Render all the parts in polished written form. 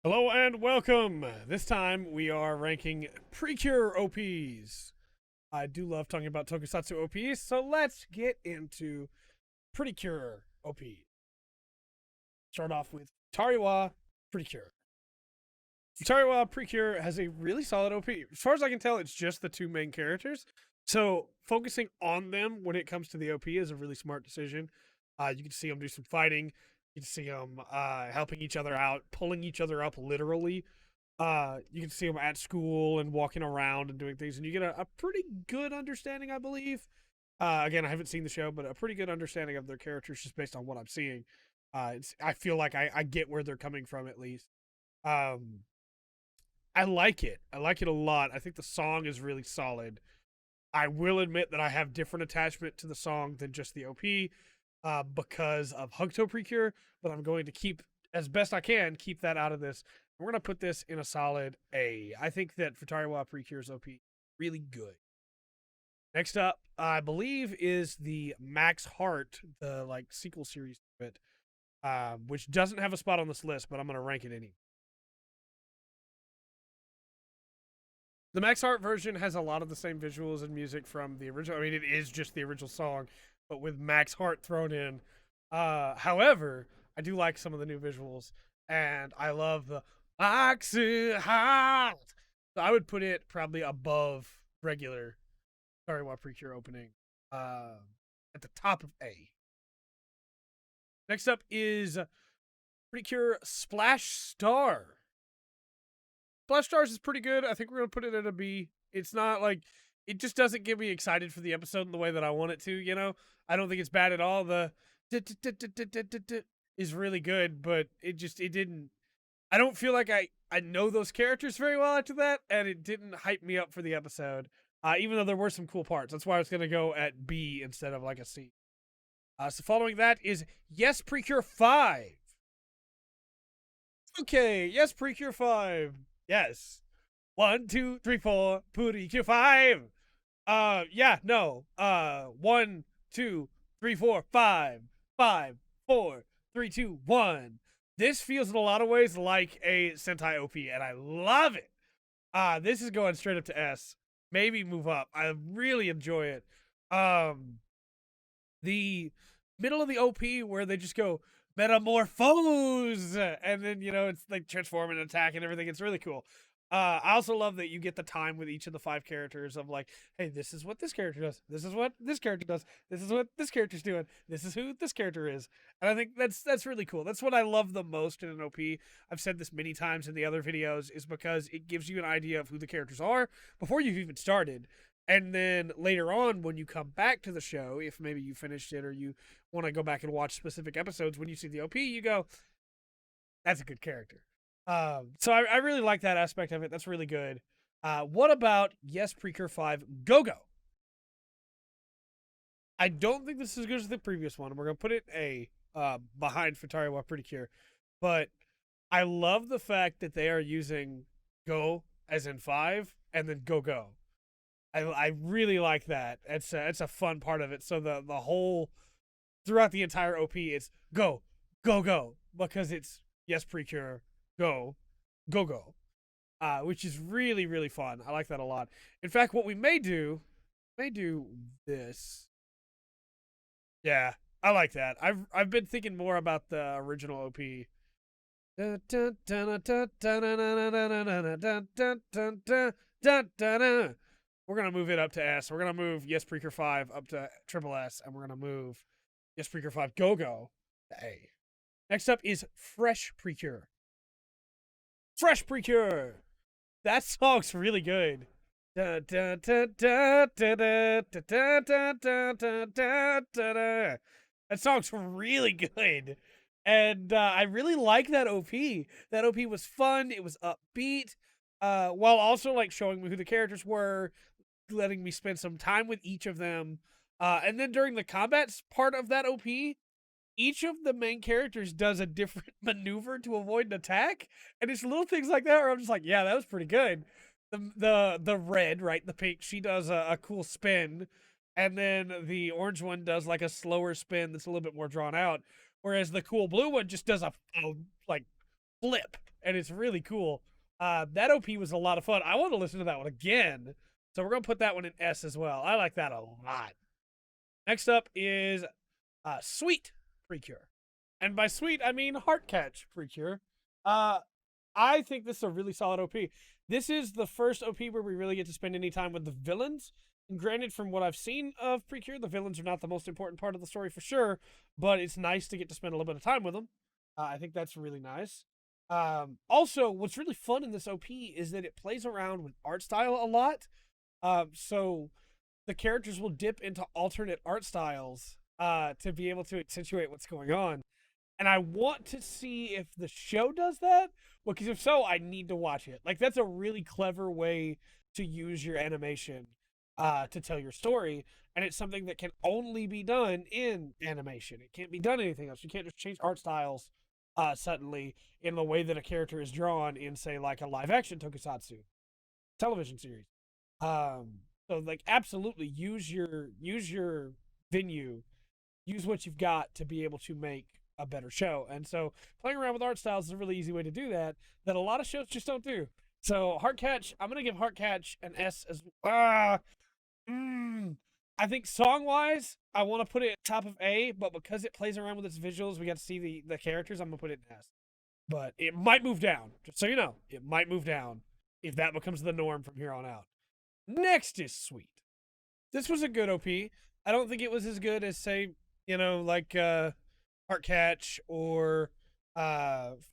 Hello and welcome. This time we are ranking Precure OPs. I do love talking about Tokusatsu OPs, so let's get into Precure OP. Start off with Tariwa Precure. Tariwa Precure has a really solid OP. As far as I can tell, it's just the two main characters. So focusing on them when it comes to the OP is a really smart decision. You can see them do some fighting. You can see them helping each other out, pulling each other up literally. You can see them at school and walking around and doing things, and you get a pretty good understanding, I believe. Again, I haven't seen the show, but a pretty good understanding of their characters just based on what I'm seeing. I feel like I get where they're coming from at least. Um, I like it. I like it a lot. I think the song is really solid. I will admit that I have different attachment to the song than just the OP because of Hugto Precure, but I'm going to keep, as best I can, keep that out of this. We're going to put this in a solid A. I think that Futariwa Precure's OP really good. Next up, I believe, is the Max Heart, the sequel series to it, which doesn't have a spot on this list, but I'm going to rank it anyway. The Max Heart version has a lot of the same visuals and music from the original. I mean, it is just the original song, but with Max Heart thrown in. However, I do like some of the new visuals, and I love the Max Heart. So I would put it probably above regular Sariwa Precure opening, at the top of A. Next up is Precure Splash Star. Splash Stars is pretty good. I think we're gonna put it at a B. It's not like it just doesn't get me excited for the episode in the way that I want it to. You know, I don't think it's bad at all. The is really good, but it didn't. I don't feel like I know those characters very well after that, and it didn't hype me up for the episode. Even though there were some cool parts, that's why I was gonna go at B instead of like a C. So following that is Yes Precure 5. Okay, Yes Precure 5. Yes. 1, 2, 3, 4, Precure 5. Yeah, no. 1, 2, 3, 4, 5. 5, 4, 3, 2, 1. This feels in a lot of ways like a Sentai OP, and I love it. This is going straight up to S. Maybe move up. I really enjoy it. The middle of the OP where they just go metamorphose, and then it's like transform and attack and everything. It's really cool. I also love that you get the time with each of the 5 characters of like, hey, this is what this character does. This is what this character does. This is what this character's doing. This is who this character is. And I think that's really cool. That's what I love the most in an OP. I've said this many times in the other videos, is because it gives you an idea of who the characters are before you've even started. And then later on, when you come back to the show, if maybe you finished it or you want to go back and watch specific episodes, when you see the OP, you go, that's a good character. So I really like that aspect of it. That's really good. What about Yes Precure 5 Go Go? I don't think this is as good as the previous one. We're going to put it A, behind Futariwa Precure. But I love the fact that they are using Go as in 5 and then Go Go. I really like that. It's a fun part of it. So the whole throughout the entire OP, it's go, go, go, because it's Yes Precure, go, go, go, which is really really fun. I like that a lot. In fact, what we may do this. Yeah, I like that. I've been thinking more about the original OP. We're gonna move it up to S. We're gonna move Yes Precure 5 up to triple S, and we're gonna move Yes Precure 5 Go Go to A. Next up is Fresh Precure. Fresh Precure. That song's really good. That song's really good. And I really like that OP. That OP was fun. It was upbeat, while also like showing me who the characters were, letting me spend some time with each of them. And then during the combat part of that OP, each of the main characters does a different maneuver to avoid an attack, and it's little things like that where I'm just like, yeah, that was pretty good. The red, right, the pink, she does a cool spin, and then the orange one does like a slower spin that's a little bit more drawn out, whereas the cool blue one just does a like flip, and it's really cool. That OP was a lot of fun. I want to listen to that one again, so we're gonna put that one in S as well. I like that a lot. Next up is Sweet Precure, and by sweet I mean Heart Catch Precure. I think this is a really solid OP. This is the first OP where we really get to spend any time with the villains. And granted, from what I've seen of Precure, the villains are not the most important part of the story for sure, but it's nice to get to spend a little bit of time with them. I think that's really nice. Also, what's really fun in this OP is that it plays around with art style a lot. So the characters will dip into alternate art styles to be able to accentuate what's going on. And I want to see if the show does that. Well, because if so, I need to watch it. Like, that's a really clever way to use your animation to tell your story. And it's something that can only be done in animation. It can't be done anything else. You can't just change art styles suddenly in the way that a character is drawn in, say, like a live action tokusatsu television series. So, like, absolutely use your venue, use what you've got to be able to make a better show. And so playing around with art styles is a really easy way to do that a lot of shows just don't do. So Heart Catch, I'm gonna give Heart Catch an S as I think song wise I want to put it at top of A, but because it plays around with its visuals, we got to see the characters, I'm gonna put it in S. But it might move down, just so you know. It might move down if that becomes the norm from here on out. Next is Sweet. This was a good OP. I don't think it was as good as, say, like Heart Catch or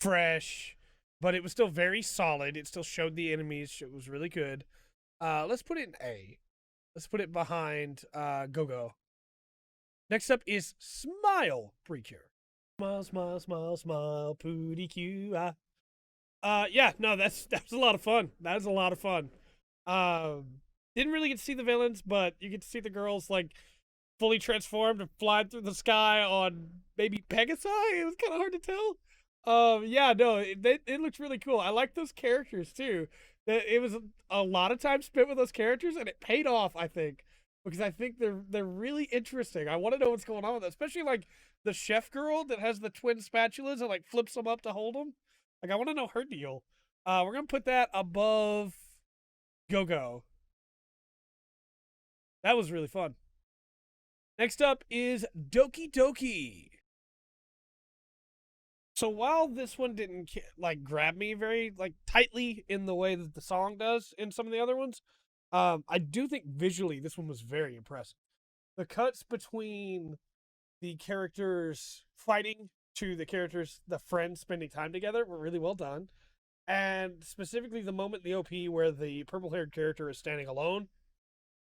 Fresh, but it was still very solid. It still showed the enemies. It was really good. Let's put it in A. Let's put it behind Go Go. Next up is Smile Precure. Smile, smile, smile, smile, pooty cue. Yeah, no, that's a lot of fun. That is a lot of fun. Didn't really get to see the villains, but you get to see the girls like fully transformed and flying through the sky on maybe Pegasi. It was kind of hard to tell. Yeah, no, it looked really cool. I like those characters too. It was a lot of time spent with those characters, and it paid off, I think, because I think they're really interesting. I want to know what's going on with them, especially like the chef girl that has the twin spatulas and like flips them up to hold them. Like, I want to know her deal. We're gonna put that above Go Go. That was really fun. Next up is Doki Doki. So while this one didn't like grab me very like tightly in the way that the song does in some of the other ones, I do think visually this one was very impressive. The cuts between the characters fighting to the friends spending time together were really well done. And specifically the moment in the OP where the purple-haired character is standing alone,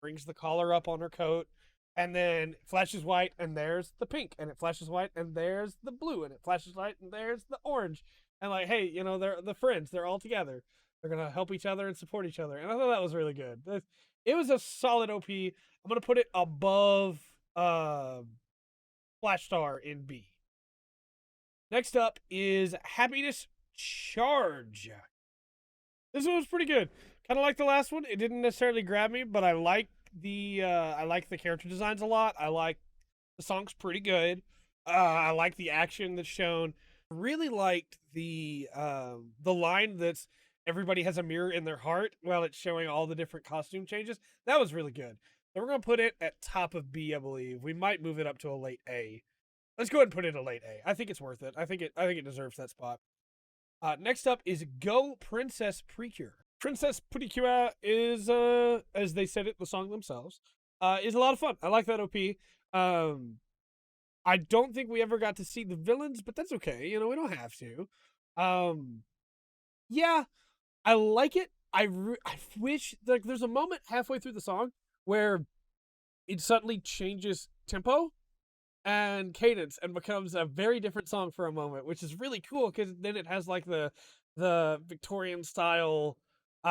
brings the collar up on her coat, and then it flashes white and there's the pink, and it flashes white and there's the blue, and it flashes white and there's the orange. And like, hey, they're the friends, they're all together, they're gonna help each other and support each other. And I thought that was really good. It was a solid OP. I'm gonna put it above Flash Star in B. Next up is Happiness Charge. This one was pretty good. Kind of like the last one. It didn't necessarily grab me, but I like the character designs a lot. I like the song's pretty good. I like the action that's shown. Really liked the line that's everybody has a mirror in their heart while it's showing all the different costume changes. That was really good. So we're gonna put it at top of B, I believe. We might move it up to a late A. Let's go ahead and put it a late A. I think it's worth it. I think it deserves that spot. Next up is Go Princess Precure. Princess Precure is, as they said it, the song themselves, is a lot of fun. I like that OP. I don't think we ever got to see the villains, but that's okay. We don't have to. Yeah, I like it. I wish, like, there's a moment halfway through the song where it suddenly changes tempo and cadence and becomes a very different song for a moment, which is really cool because then it has like the Victorian style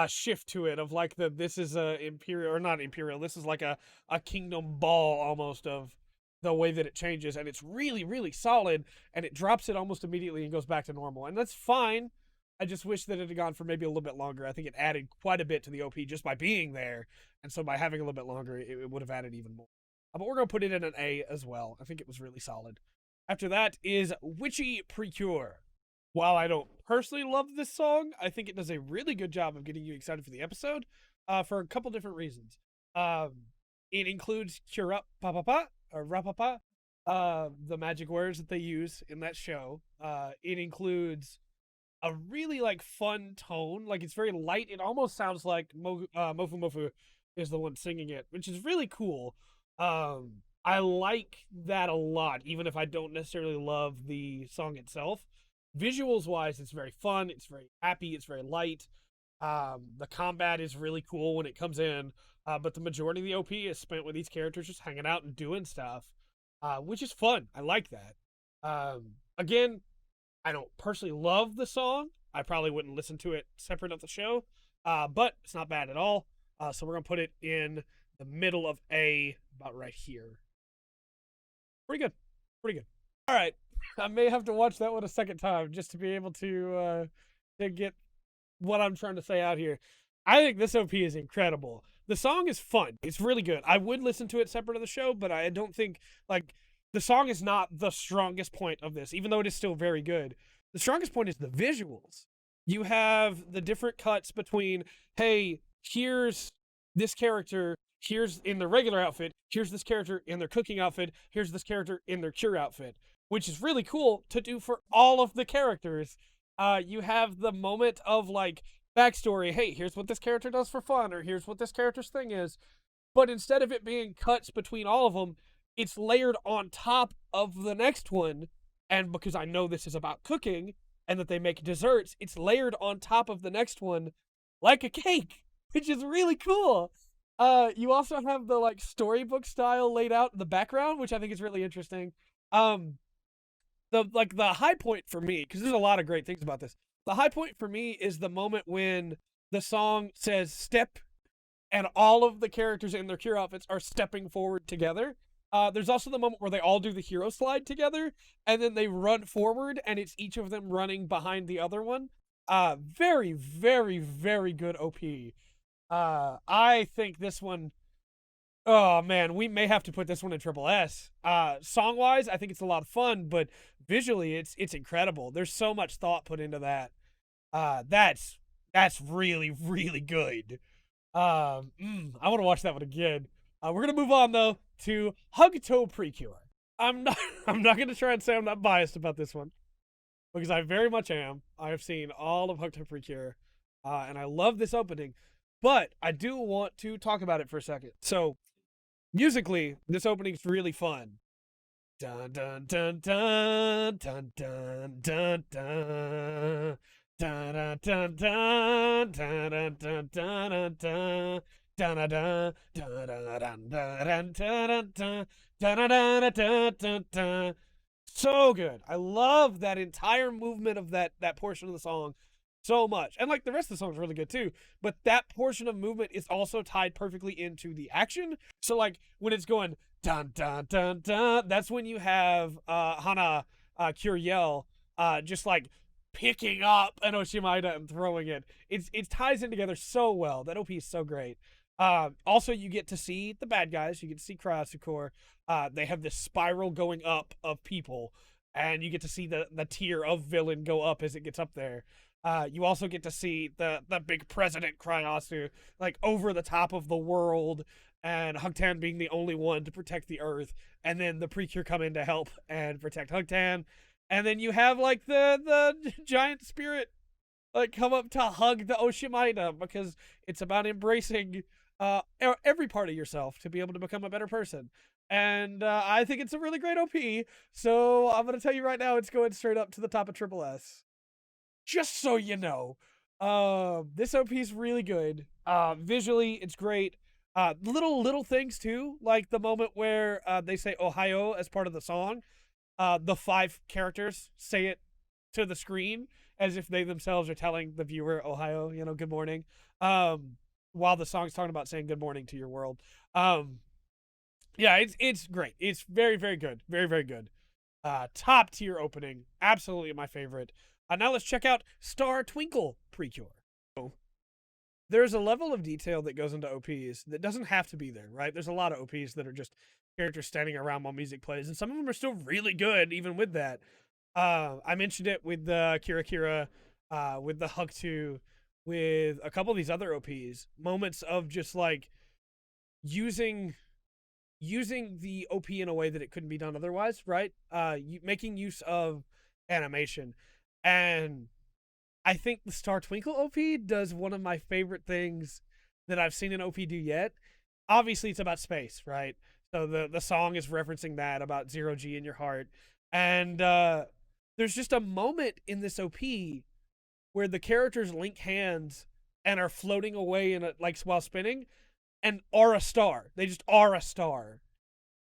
shift to it of like this is a imperial, or not imperial, this is like a kingdom ball almost, of the way that it changes, and it's really, really solid, and it drops it almost immediately and goes back to normal, and that's fine. I just wish that it had gone for maybe a little bit longer. I think it added quite a bit to the OP just by being there, and so by having a little bit longer, it would have added even more. But we're going to put it in an A as well. I think it was really solid. After that is Witchy Precure. while I don't personally love this song, I think it does a really good job of getting you excited for the episode, for a couple different reasons. Um, it includes cure up pa pa pa or ra pa pa, the magic words that they use in that show. It includes a really like fun tone, like it's very light. It almost sounds like Mofu Mofu is the one singing it, which is really cool. I like that a lot, even if I don't necessarily love the song itself. Visuals wise, it's very fun. It's very happy. It's very light. The combat is really cool when it comes in, but the majority of the OP is spent with these characters just hanging out and doing stuff, which is fun. I like that. Again, I don't personally love the song. I probably wouldn't listen to it separate of the show, but it's not bad at all. So we're gonna put it in the middle of A, about right here. Pretty good. Pretty good. All right. I may have to watch that one a second time just to be able to get what I'm trying to say out here. I think this OP is incredible. The song is fun. It's really good. I would listen to it separate of the show, but I don't think like the song is not the strongest point of this, even though it is still very good. The strongest point is the visuals. You have the different cuts between, hey, here's this character, here's in their regular outfit, here's this character in their cooking outfit, here's this character in their cure outfit, which is really cool to do for all of the characters. You have the moment of like backstory. Hey, here's what this character does for fun, or here's what this character's thing is. But instead of it being cuts between all of them, it's layered on top of the next one. And because I know this is about cooking and that they make desserts, it's layered on top of the next one like a cake, which is really cool. You also have the like storybook style laid out in the background, which I think is really interesting. The high point for me, because there's a lot of great things about this. The high point for me is the moment when the song says step and all of the characters in their cure outfits are stepping forward together. There's also the moment where they all do the hero slide together and then they run forward and it's each of them running behind the other one. Very, very, very good OP. I think this one, oh man, we may have to put this one in triple S. Song wise, I think it's a lot of fun, but visually, it's incredible. There's so much thought put into that. That's really really good. I want to watch that one again. We're gonna move on though to Hugto Precure. I'm not I'm not gonna try and say I'm not biased about this one because I very much am. I have seen all of Hugto Precure, and I love this opening. But I do want to talk about it for a second. So musically, this opening's really fun. Dun dun dun dun dun dun dun dun. Dun dun dun dun dun dun dun dun. Dun dun dun dun dun dun dun dun dun. So good. I love that entire movement of that portion of the song so much. And like the rest of the song is really good too. But that portion of movement is also tied perfectly into the action. So like when it's going dun dun dun dun, that's when you have Hana Curiel just like picking up an Oshimaida and throwing it. It ties in together so well. That OP is so great. Also, you get to see the bad guys. You get to see Kryosukor. They have this spiral going up of people, and you get to see the tier of villain go up as it gets up there. You also get to see the big president Cryosu like over the top of the world, and Hugtan being the only one to protect the Earth, and then the Precure come in to help and protect Hugtan, and then you have like the giant spirit like come up to hug the Oshimaida because it's about embracing every part of yourself to be able to become a better person. And I think it's a really great OP. So I'm gonna tell you right now, it's going straight up to the top of Triple S. Just so you know, this OP is really good. Visually, it's great. Little things too, like the moment where they say Ohio as part of the song. The 5 characters say it to the screen as if they themselves are telling the viewer Ohio, good morning. While the song's talking about saying good morning to your world. Yeah, it's great. It's very, very good. Very, very good. Top tier opening. Absolutely my favorite. Now let's check out Star Twinkle Precure. There's a level of detail that goes into OPs that doesn't have to be there, right? There's a lot of OPs that are just characters standing around while music plays, and some of them are still really good even with that. I mentioned it with the Kira Kira, with the Hug 2, with a couple of these other OPs. Moments of just like using using the OP in a way that it couldn't be done otherwise, right? Making use of animation. And I think the Star Twinkle OP does one of my favorite things that I've seen an OP do yet. Obviously, it's about space, right? So the song is referencing that about 0G in your heart. And there's just a moment in this OP where the characters link hands and are floating away in a, like while spinning and are a star. They just are a star.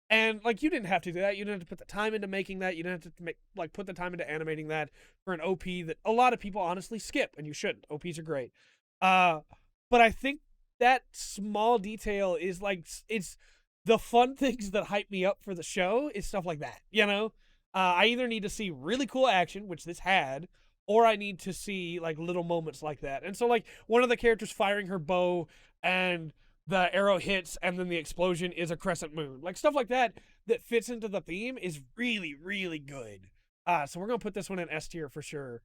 And like you didn't have to do that. You didn't have to put the time into making that. You didn't have to put the time into animating that for an OP that a lot of people honestly skip, and you shouldn't. OPs are great. But I think that small detail is like it's the fun things that hype me up for the show is stuff like that. You know, I either need to see really cool action, which this had, or I need to see like little moments like that. And so like one of the characters firing her bow and the arrow hits and then the explosion is a crescent moon. Like stuff like that that fits into the theme is really, really good. So we're going to put this one in S tier for sure.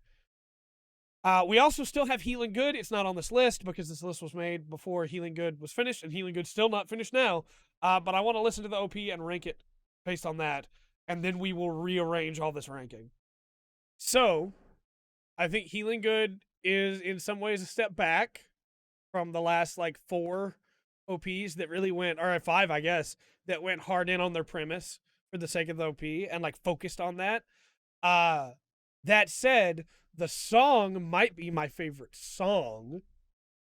We also still have Healing Good. It's not on this list because this list was made before Healing Good was finished, and Healing Good's still not finished now. But I want to listen to the OP and rank it based on that, and then we will rearrange all this ranking. So, I think Healing Good is in some ways a step back from the last like 4 OPs that really went, or 5, I guess, that went hard in on their premise for the sake of the OP and like focused on that. That said, the song might be my favorite song.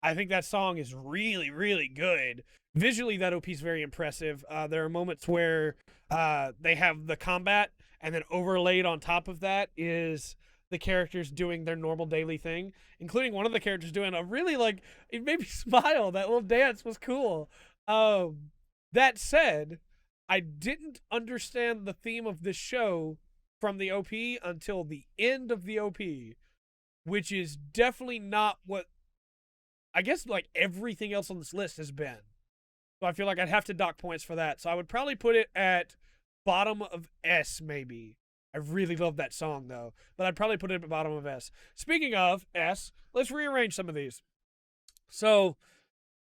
I think that song is really, really good. Visually, that OP is very impressive. There are moments where they have the combat, and then overlaid on top of that is the characters doing their normal daily thing, including one of the characters doing a really like it made me smile. That little dance was cool. That said, I didn't understand the theme of this show from the OP until the end of the OP, which is definitely not what I guess like everything else on this list has been. So I feel like I'd have to dock points for that. So I would probably put it at bottom of S, maybe. I really love that song, though. But I'd probably put it at the bottom of S. Speaking of S, let's rearrange some of these. So,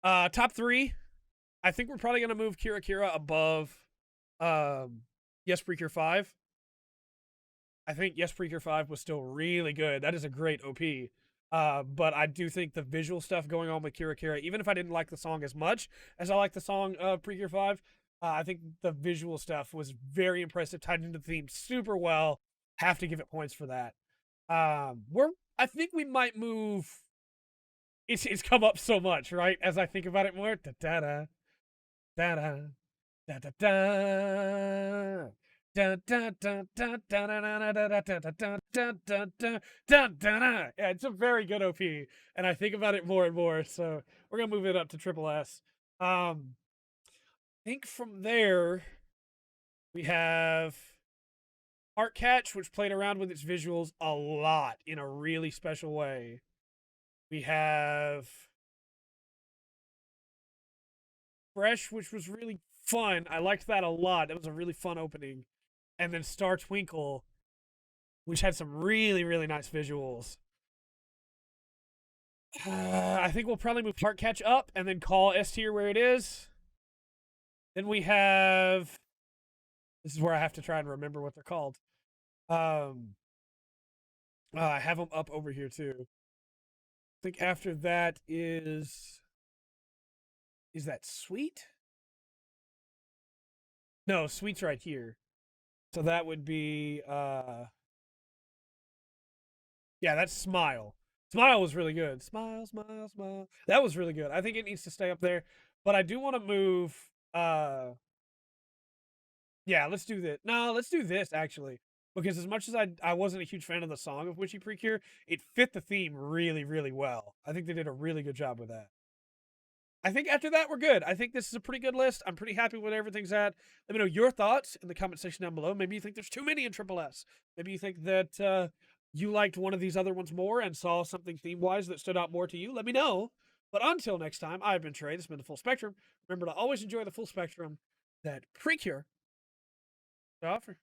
top 3. I think we're probably going to move Kira Kira above Yes Precure 5. I think Yes Precure 5 was still really good. That is a great OP. But I do think the visual stuff going on with Kira Kira, even if I didn't like the song as much as I like the song Precure 5, I think the visual stuff was very impressive, tied into the theme super well. Have to give it points for that. I think we might move. It's come up so much, right? As I think about it more, da da da da da da da. Yeah, it's a very good OP, and I think about it more and more. So we're gonna move it up to triple S. I think from there we have Art Catch, which played around with its visuals a lot in a really special way. We have Fresh, which was really fun. I liked that a lot. It was a really fun opening. And then Star Twinkle, which had some really, really nice visuals. I think we'll probably move Heart Catch up and then call S tier where it is. Then we have. This is where I have to try and remember what they're called. I have them up over here too. I think after that is. Is that Sweet? No, Sweet's right here. So that would be. Yeah, that's Smile. Smile was really good. Smile, smile, smile. That was really good. I think it needs to stay up there. But I do want to move. Yeah, let's do this. No, let's do this actually. Because as much as I wasn't a huge fan of the song of Witchy Precure, it fit the theme really, really well. I think they did a really good job with that. I think after that, we're good. I think this is a pretty good list. I'm pretty happy with everything's at. Let me know your thoughts in the comment section down below. Maybe you think there's too many in Triple S. Maybe you think that you liked one of these other ones more and saw something theme-wise that stood out more to you. Let me know. But until next time, I've been Trey. This has been The Full Spectrum. Remember to always enjoy the full spectrum that Precure to offer.